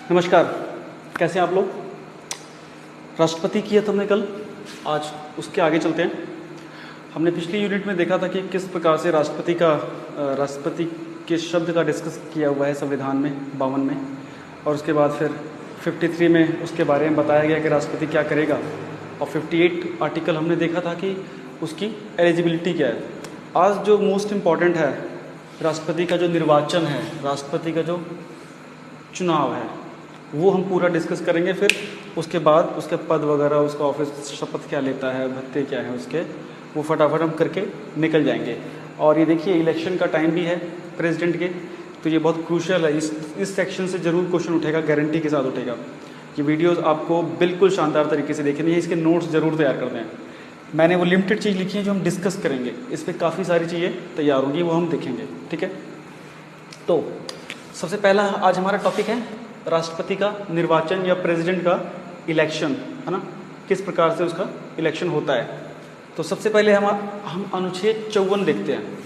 नमस्कार, कैसे हैं आप लोग। राष्ट्रपति किया था हमने कल, आज उसके आगे चलते हैं। हमने पिछली यूनिट में देखा था कि किस प्रकार से राष्ट्रपति के शब्द का डिस्कस किया हुआ है संविधान में 52 में, और उसके बाद फिर 53 में उसके बारे में बताया गया कि राष्ट्रपति क्या करेगा, और 58 आर्टिकल हमने देखा था कि उसकी एलिजिबिलिटी क्या है। आज जो मोस्ट इम्पॉर्टेंट है, राष्ट्रपति का जो निर्वाचन है, राष्ट्रपति का जो चुनाव है, वो हम पूरा डिस्कस करेंगे। फिर उसके बाद उसके पद वगैरह, उसका ऑफिस शपथ क्या लेता है, भत्ते क्या है उसके, वो फटाफट हम करके निकल जाएंगे। और ये देखिए इलेक्शन का टाइम भी है प्रेसिडेंट के, तो ये बहुत क्रूशियल है। इस सेक्शन से ज़रूर क्वेश्चन उठेगा, गारंटी के साथ उठेगा। ये वीडियोस आपको बिल्कुल शानदार तरीके से देखनी है, इसके नोट्स ज़रूर तैयार कर दें। मैंने वो लिमिटेड चीज़ लिखी है जो हम डिस्कस करेंगे, इस पर काफ़ी सारी चीज़ें तैयार होंगी, वो हम देखेंगे, ठीक है। तो सबसे पहला आज हमारा टॉपिक है राष्ट्रपति का निर्वाचन या प्रेसिडेंट का इलेक्शन, है ना, किस प्रकार से उसका इलेक्शन होता है। तो सबसे पहले हम अनुच्छेद 54 देखते हैं।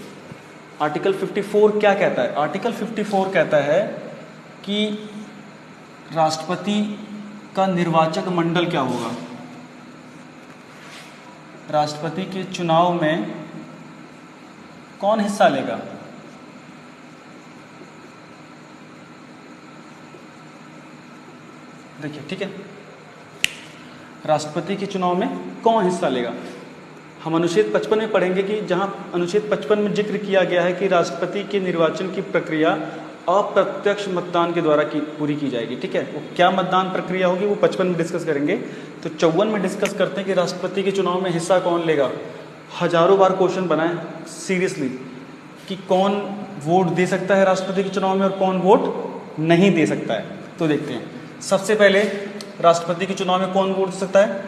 आर्टिकल 54 क्या कहता है। आर्टिकल 54 कहता है कि राष्ट्रपति का निर्वाचक मंडल क्या होगा। राष्ट्रपति के चुनाव में कौन हिस्सा लेगा। देखिए, ठीक है, राष्ट्रपति के चुनाव में कौन हिस्सा लेगा। हम अनुच्छेद 55 में पढ़ेंगे कि जहां अनुच्छेद 55 में जिक्र किया गया है कि राष्ट्रपति के निर्वाचन की प्रक्रिया अप्रत्यक्ष मतदान के द्वारा पूरी की जाएगी, ठीक है। वो क्या मतदान प्रक्रिया होगी वो 55 में डिस्कस करेंगे। तो 54 में डिस्कस करते हैं कि राष्ट्रपति के चुनाव में हिस्सा कौन लेगा। हजारों बार क्वेश्चन बनाए सीरियसली कि कौन वोट दे सकता है राष्ट्रपति के चुनाव में और कौन वोट नहीं दे सकता है। तो देखते हैं, सबसे पहले राष्ट्रपति के चुनाव में कौन वोट दे सकता है।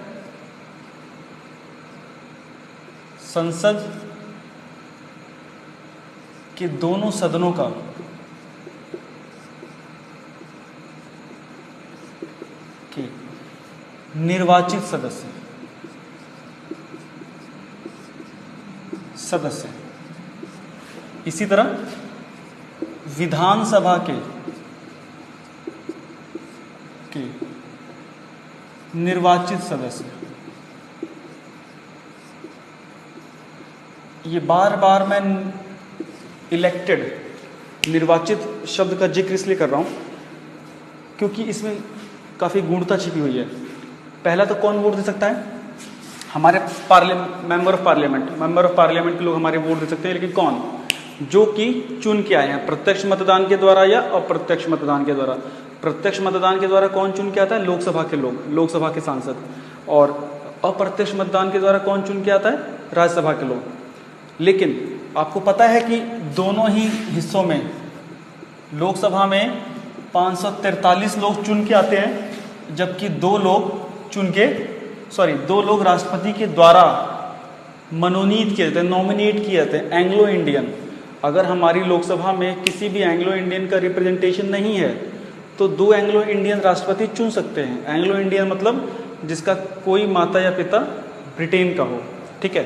संसद के दोनों सदनों का के निर्वाचित सदस्य, इसी तरह विधानसभा के निर्वाचित सदस्य। ये बार बार मैं इलेक्टेड, निर्वाचित शब्द का जिक्र इसलिए कर रहा हूँ क्योंकि इसमें काफ़ी गूढ़ता छिपी हुई है। पहला तो कौन वोट दे सकता है, हमारे मेंबर ऑफ पार्लियामेंट के लोग हमारे वोट दे सकते हैं, लेकिन कौन, जो कि चुन के आए हैं प्रत्यक्ष मतदान के द्वारा या अप्रत्यक्ष मतदान के द्वारा। प्रत्यक्ष मतदान के द्वारा कौन चुन के आता है, लोकसभा के लोग, लोकसभा के सांसद। और अप्रत्यक्ष मतदान के द्वारा कौन चुन के आता है, राज्यसभा के लोग। लेकिन आपको पता है कि दोनों ही हिस्सों में, लोकसभा में 543 लोग चुन के आते हैं, जबकि दो लोग राष्ट्रपति के द्वारा मनोनीत किए जाते हैं, नॉमिनेट किए जाते हैं, एंग्लो इंडियन। अगर हमारी लोकसभा में किसी भी एंग्लो इंडियन का रिप्रेजेंटेशन नहीं है तो 2 एंग्लो इंडियन राष्ट्रपति चुन सकते हैं। एंग्लो इंडियन मतलब जिसका कोई माता या पिता ब्रिटेन का हो, ठीक है।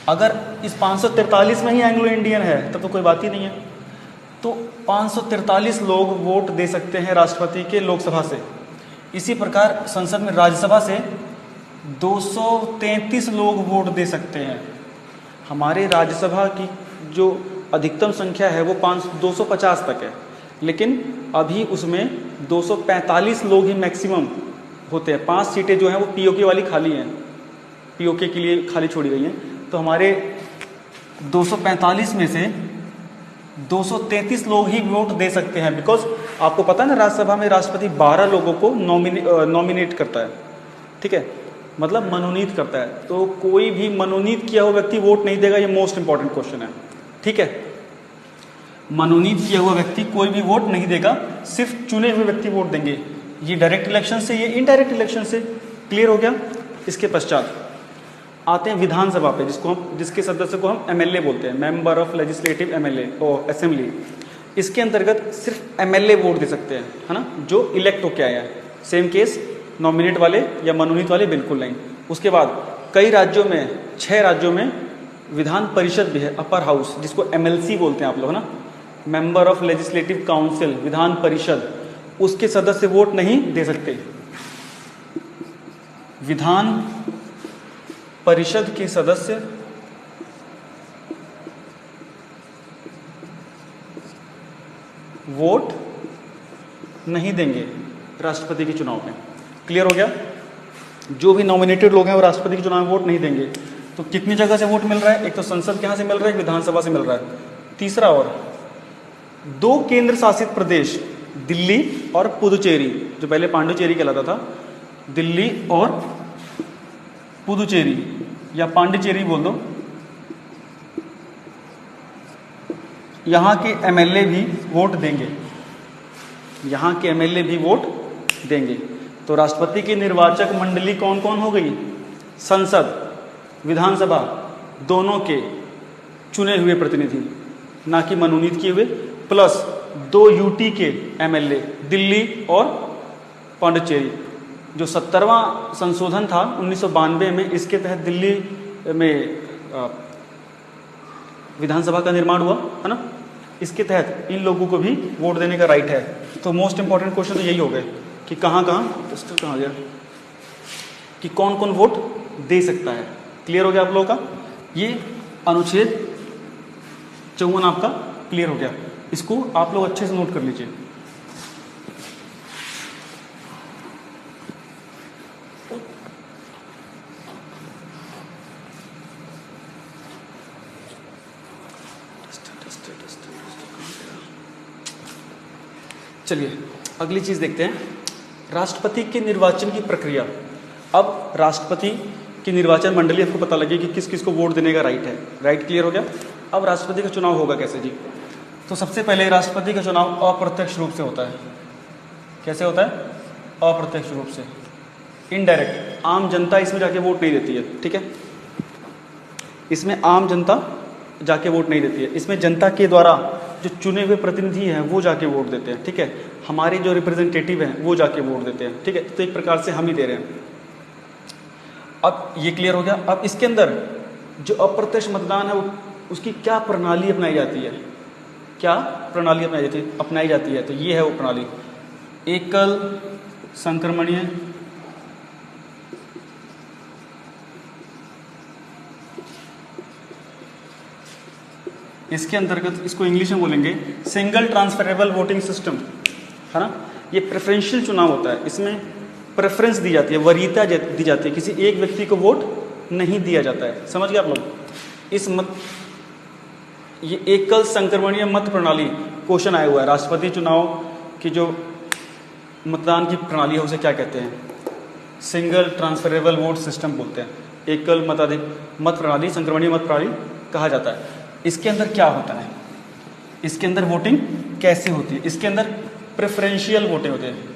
अगर इस 543 में ही एंग्लो इंडियन है तब तो कोई बात ही नहीं है। तो 543 लोग वोट दे सकते हैं राष्ट्रपति के लोकसभा से। इसी प्रकार संसद में राज्यसभा से 233 लोग वोट दे सकते हैं। हमारे राज्यसभा की जो अधिकतम संख्या है वो 250 तक है, लेकिन अभी उसमें 245 लोग ही मैक्सिमम होते हैं। 5 सीटें जो हैं वो पीओके वाली खाली हैं, पीओके के लिए खाली छोड़ी गई हैं। तो हमारे 245 में से 233 लोग ही वोट दे सकते हैं। बिकॉज आपको पता है ना, राज्यसभा में राष्ट्रपति 12 लोगों को नॉमिनेट करता है, ठीक है, मतलब मनोनीत करता है। तो कोई भी मनोनीत किया हुआ व्यक्ति वोट नहीं देगा, ये मोस्ट इंपॉर्टेंट क्वेश्चन है, ठीक है। मनोनीत किया हुआ व्यक्ति कोई भी वोट नहीं देगा, सिर्फ चुने हुए व्यक्ति वोट देंगे। ये डायरेक्ट इलेक्शन से, ये इनडायरेक्ट इलेक्शन से। क्लियर हो गया। इसके पश्चात आते हैं विधानसभा पे, जिसके सदस्य को हम एमएलए बोलते हैं, मेंबर ऑफ लेजिस्लेटिव एमएलए और असेंबली। इसके अंतर्गत सिर्फ एमएलए वोट दे सकते हैं, है ना, जो इलेक्ट होके आए हैं। सेम केस नॉमिनेट वाले या मनोनीत वाले बिल्कुल नहीं। उसके बाद कई राज्यों में, 6 राज्यों में विधान परिषद भी है, अपर हाउस, जिसको एमएलसी बोलते हैं आप लोग, है ना, member of legislative council, Vidhan Parishad. उसके सदस्य वोट नहीं दे सकते। विधान परिषद के सदस्य वोट नहीं देंगे राष्ट्रपति के चुनाव में। क्लियर हो गया? जो भी नॉमिनेटेड लोग हैं वो राष्ट्रपति के चुनाव में वोट नहीं देंगे। तो कितनी जगह से वोट मिल रहा है? एक तो संसद के यहाँ से मिल रहा है, एक विधानसभा से मिल रहा है। तीसरा, और 2 केंद्र शासित प्रदेश दिल्ली और पुदुचेरी, जो पहले पांडुचेरी कहलाता था, दिल्ली और पुदुचेरी या पांडिचेरी बोल दो, यहाँ के एमएलए भी वोट देंगे। यहाँ के एमएलए भी वोट देंगे। तो राष्ट्रपति की निर्वाचक मंडली कौन कौन हो गई? संसद, विधानसभा, दोनों के चुने हुए प्रतिनिधि, ना कि मनोनीत किए हुए, प्लस 2 यूटी के एमएलए दिल्ली और पांडिचेरी। जो 70वां संशोधन था 1992 में, इसके तहत दिल्ली में विधानसभा का निर्माण हुआ है ना। इसके तहत इन लोगों को भी वोट देने का राइट है। तो मोस्ट इंपॉर्टेंट क्वेश्चन तो यही हो गए कि कहाँ गया, कि कौन कौन वोट दे सकता है। क्लियर हो गया आप लोगों का? ये अनुच्छेद 54 आपका क्लियर हो गया। इसको आप लोग अच्छे से नोट कर लीजिए। चलिए अगली चीज देखते हैं, राष्ट्रपति के निर्वाचन की प्रक्रिया। अब राष्ट्रपति की निर्वाचन मंडली, आपको पता लगे कि किस किस को वोट देने का राइट है। राइट क्लियर हो गया? अब राष्ट्रपति का चुनाव होगा कैसे जी? तो सबसे पहले राष्ट्रपति का चुनाव अप्रत्यक्ष रूप से होता है। कैसे होता है? अप्रत्यक्ष रूप से, इनडायरेक्ट। आम जनता इसमें जाके वोट नहीं देती है, ठीक है? इसमें आम जनता जाके वोट नहीं देती है। इसमें जनता के द्वारा जो चुने हुए प्रतिनिधि हैं वो जाके वोट देते हैं, ठीक है? हमारे जो रिप्रेजेंटेटिव हैं वो जाके वोट देते हैं, ठीक है? तो एक प्रकार से हम ही दे रहे हैं। अब ये क्लियर हो गया। अब इसके अंदर जो अप्रत्यक्ष मतदान है उसकी क्या प्रणाली अपनाई जाती है? क्या प्रणाली अपनाई जाती है? तो ये है वो प्रणाली, एकल संक्रमणीय इसके अंतर्गत, इसको इंग्लिश में बोलेंगे सिंगल ट्रांसफरेबल वोटिंग सिस्टम, है ना। ये प्रेफरेंशियल चुनाव होता है। इसमें प्रेफरेंस दी जाती है, वरीयता दी जाती है, किसी एक व्यक्ति को वोट नहीं दिया जाता है। समझ गए आप लोग? ये एकल संक्रमणीय मत प्रणाली क्वेश्चन आया हुआ है। राष्ट्रपति चुनाव की जो मतदान की प्रणाली है उसे क्या कहते हैं? सिंगल ट्रांसफरेबल वोट सिस्टम बोलते हैं। एकल मत प्रणाली, संक्रमणीय मत प्रणाली कहा जाता है। इसके अंदर क्या होता है? इसके अंदर वोटिंग कैसे होती है? इसके अंदर प्रेफरेंशियल वोटिंग होती है।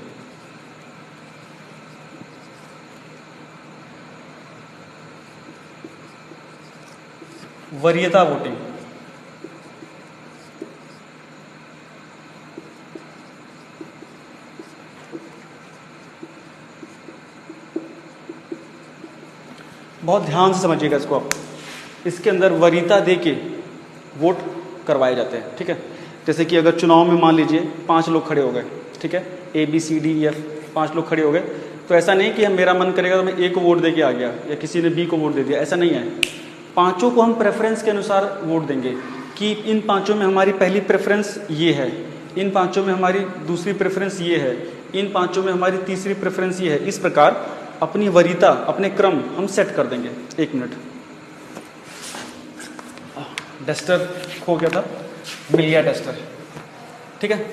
वरीयता वोटिंग, बहुत ध्यान से समझिएगा इसको आप। इसके अंदर वरीयता दे के वोट करवाए जाते हैं, ठीक है? जैसे कि अगर चुनाव में मान लीजिए 5 लोग खड़े हो गए, ठीक है? ABCDEF 5 लोग खड़े हो गए, तो ऐसा नहीं कि हम मेरा मन करेगा तो मैं A को वोट दे के आ गया या किसी ने B को वोट दे दिया, ऐसा नहीं है। 5 को हम प्रेफरेंस के अनुसार वोट देंगे कि इन 5 में हमारी पहली प्रेफरेंस ये है, इन 5 में हमारी दूसरी प्रेफरेंस ये है, इन 5 में हमारी तीसरी प्रेफरेंस ये है। इस प्रकार अपनी वरीयता, अपने क्रम हम सेट कर देंगे। 1 मिनट, डस्टर खो गया था, मिल गया डस्टर, ठीक है?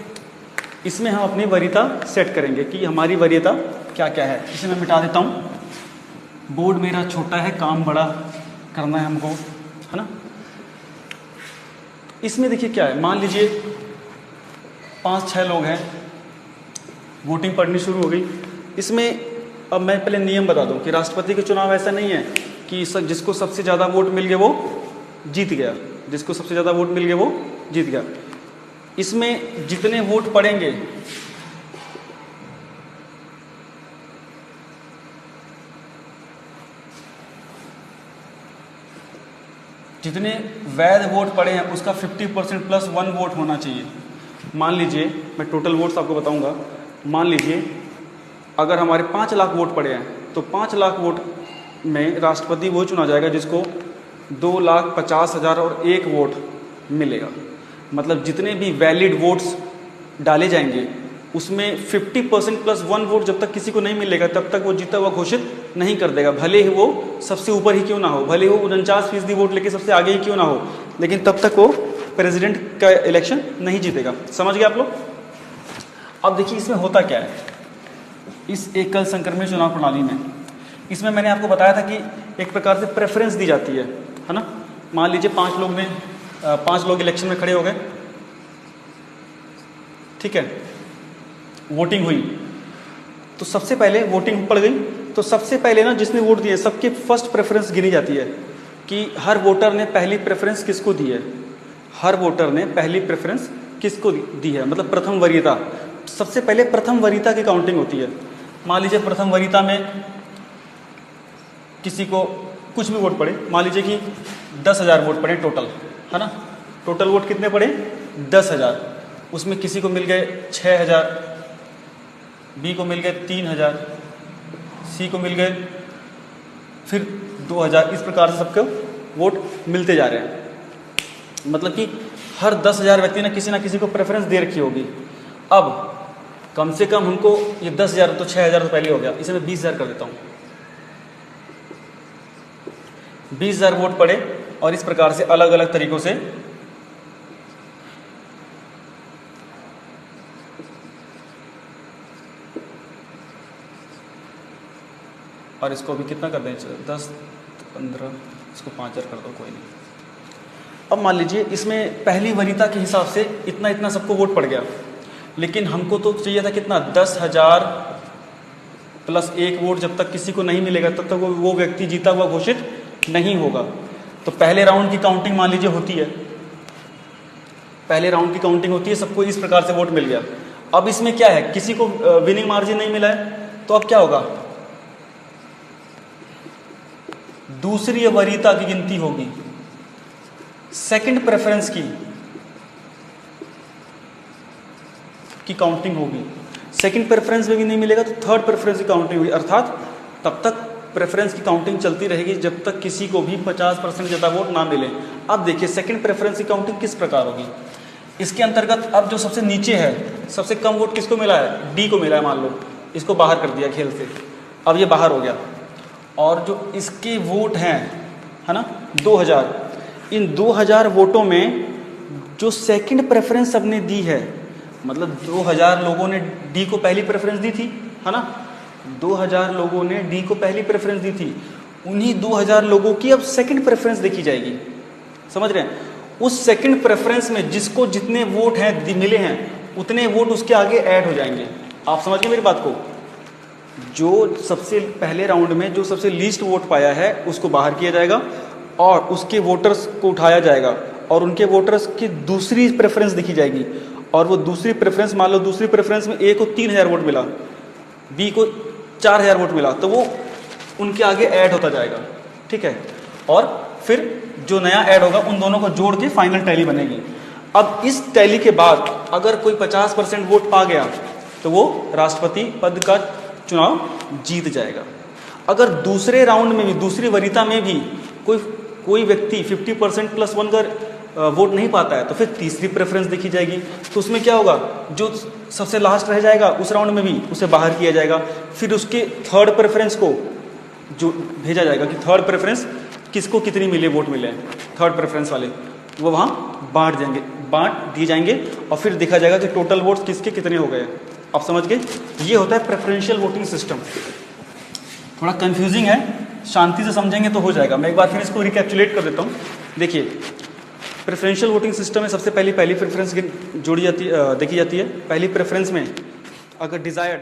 इसमें हम अपनी वरीयता सेट करेंगे कि हमारी वरीयता क्या क्या है। इसे मैं मिटा देता हूँ। बोर्ड मेरा छोटा है, काम बड़ा करना है हमको, है ना। इसमें देखिए क्या है, मान लीजिए 5-6 लोग हैं, वोटिंग पड़नी शुरू हो गई। इसमें अब मैं पहले नियम बता दूं कि राष्ट्रपति के चुनाव ऐसा नहीं है कि जिसको सबसे ज़्यादा वोट मिल गए वो जीत गया, जिसको सबसे ज़्यादा वोट मिल गए वो जीत गया। इसमें जितने वोट पड़ेंगे जितने वैध वोट पड़े हैं उसका 50% +1 वोट होना चाहिए। मान लीजिए मैं टोटल वोट्स आपको बताऊंगा। मान लीजिए अगर हमारे 5 लाख वोट पड़े हैं तो 5 लाख वोट में राष्ट्रपति वो चुना जाएगा जिसको 2,50,000 और 1 वोट मिलेगा। मतलब जितने भी वैलिड वोट्स डाले जाएंगे उसमें 50% प्लस 1 वोट जब तक किसी को नहीं मिलेगा तब तक वो जीता हुआ घोषित नहीं कर देगा, भले ही वो सबसे ऊपर ही क्यों ना हो, भले ही वो 49% वोट लेके सबसे आगे ही क्यों ना हो, लेकिन तब तक वो प्रेसिडेंट का इलेक्शन नहीं जीतेगा। समझ गए आप लोग? अब देखिए इसमें होता क्या है, इस एकल संक्रमण चुनाव प्रणाली में, इसमें मैंने आपको बताया था कि एक प्रकार से प्रेफरेंस दी जाती है ना। मान लीजिए 5 लोग इलेक्शन में खड़े हो गए, ठीक है, वोटिंग हुई तो सबसे पहले वोटिंग पड़ गई तो सबसे पहले ना जिसने वोट दिए सबकी फर्स्ट प्रेफरेंस गिनी जाती है कि हर वोटर ने पहली प्रेफरेंस किसको दी है, हर वोटर ने पहली प्रेफरेंस किसको दी है, मतलब प्रथम वरीयता। सबसे पहले प्रथम वरीयता की काउंटिंग होती है। मान लीजिए प्रथम वरीयता में किसी को कुछ भी वोट पड़े, मान लीजिए कि 10,000 वोट पड़े टोटल, है ना। टोटल वोट कितने पड़े? 10,000। उसमें किसी को मिल गए 6,000, बी को मिल गए 3,000, सी को मिल गए फिर 2,000, इस प्रकार से सबको वोट मिलते जा रहे हैं। मतलब कि हर 10,000 व्यक्ति ने किसी ना किसी को प्रेफरेंस दे रखी होगी। अब कम से कम हमको ये 10,000 तो 6,000 तो पहले हो गया, इसे मैं 20,000 कर देता हूँ। 20,000 वोट पड़े और इस प्रकार से अलग अलग तरीकों से और इसको भी कितना कर दें, 10, 15, इसको 5,000 कर दो, कोई नहीं। अब मान लीजिए इसमें पहली वरीयता के हिसाब से इतना इतना सबको वोट पड़ गया, लेकिन हमको तो चाहिए था कितना, 10,000 प्लस 1 वोट जब तक किसी को नहीं मिलेगा तब तक वो व्यक्ति जीता हुआ घोषित नहीं होगा। तो पहले राउंड की काउंटिंग मान लीजिए होती है, पहले राउंड की काउंटिंग होती है, सबको इस प्रकार से वोट मिल गया। अब इसमें क्या है, किसी को विनिंग मार्जिन नहीं मिला है, तो अब क्या होगा, दूसरी वरीयता की गिनती होगी, सेकंड प्रेफरेंस की काउंटिंग होगी। सेकंड प्रेफरेंस में भी नहीं मिलेगा तो थर्ड प्रेफरेंस की काउंटिंग होगी, अर्थात तब तक प्रेफरेंस की काउंटिंग चलती रहेगी जब तक किसी को भी 50% ज़्यादा वोट ना मिले। अब देखिए सेकंड प्रेफरेंस की काउंटिंग किस प्रकार होगी। इसके अंतर्गत अब जो सबसे नीचे है, सबसे कम वोट किसको मिला है, डी को मिला है, मान लो इसको बाहर कर दिया खेल से, अब ये बाहर हो गया। और जो इसके वोट हैं, है ना, 2,000, इन 2,000 वोटों में जो सेकंड प्रेफरेंस सबने दी है, मतलब 2,000 लोगों ने डी को पहली प्रेफरेंस दी थी, है ना, 2,000 लोगों ने डी को पहली प्रेफरेंस दी थी, उन्हीं 2,000 लोगों की अब सेकंड प्रेफरेंस देखी जाएगी। समझ रहे हैं? उस सेकंड प्रेफरेंस में जिसको जितने वोट हैं मिले हैं उतने वोट उसके आगे ऐड हो जाएंगे। आप समझ गए मेरी बात को? जो सबसे पहले राउंड में जो सबसे लीस्ट वोट पाया है उसको बाहर किया जाएगा और उसके वोटर्स को उठाया जाएगा और उनके वोटर्स की दूसरी प्रेफरेंस देखी जाएगी। और वो दूसरी प्रेफरेंस, मान लो दूसरी प्रेफरेंस में ए को 3,000 वोट मिला, बी को 4,000 वोट मिला, तो वो उनके आगे ऐड होता जाएगा, ठीक है। और फिर जो नया ऐड होगा उन दोनों को जोड़ के फाइनल टैली बनेगी। अब इस टैली के बाद अगर कोई 50% वोट पा गया तो वो राष्ट्रपति पद का चुनाव जीत जाएगा। अगर दूसरे राउंड में भी, दूसरी वरीयता में भी कोई व्यक्ति 50% प्लस 1 का वोट नहीं पाता है तो फिर तीसरी प्रेफरेंस देखी जाएगी। तो उसमें क्या होगा, जो सबसे लास्ट रह जाएगा उस राउंड में भी उसे बाहर किया जाएगा। फिर उसके थर्ड प्रेफरेंस को जो भेजा जाएगा कि थर्ड प्रेफरेंस किसको कितनी मिले, वोट मिले, थर्ड प्रेफरेंस वाले वो वहाँ बांट दिए जाएंगे और फिर देखा जाएगा कि टोटल वोट्स किसके कितने हो गए। आप समझ गए? ये होता है प्रेफरेंशियल वोटिंग सिस्टम। थोड़ा कंफ्यूजिंग है, शांति से समझेंगे तो हो जाएगा। मैं एक बार फिर इसको रिकैप्चुलेट कर देता हूँ। देखिए, प्रेफरेंशियल वोटिंग सिस्टम में सबसे पहली प्रेफरेंस जोड़ी जाती देखी जाती है। पहली प्रेफरेंस में अगर डिज़ायर्ड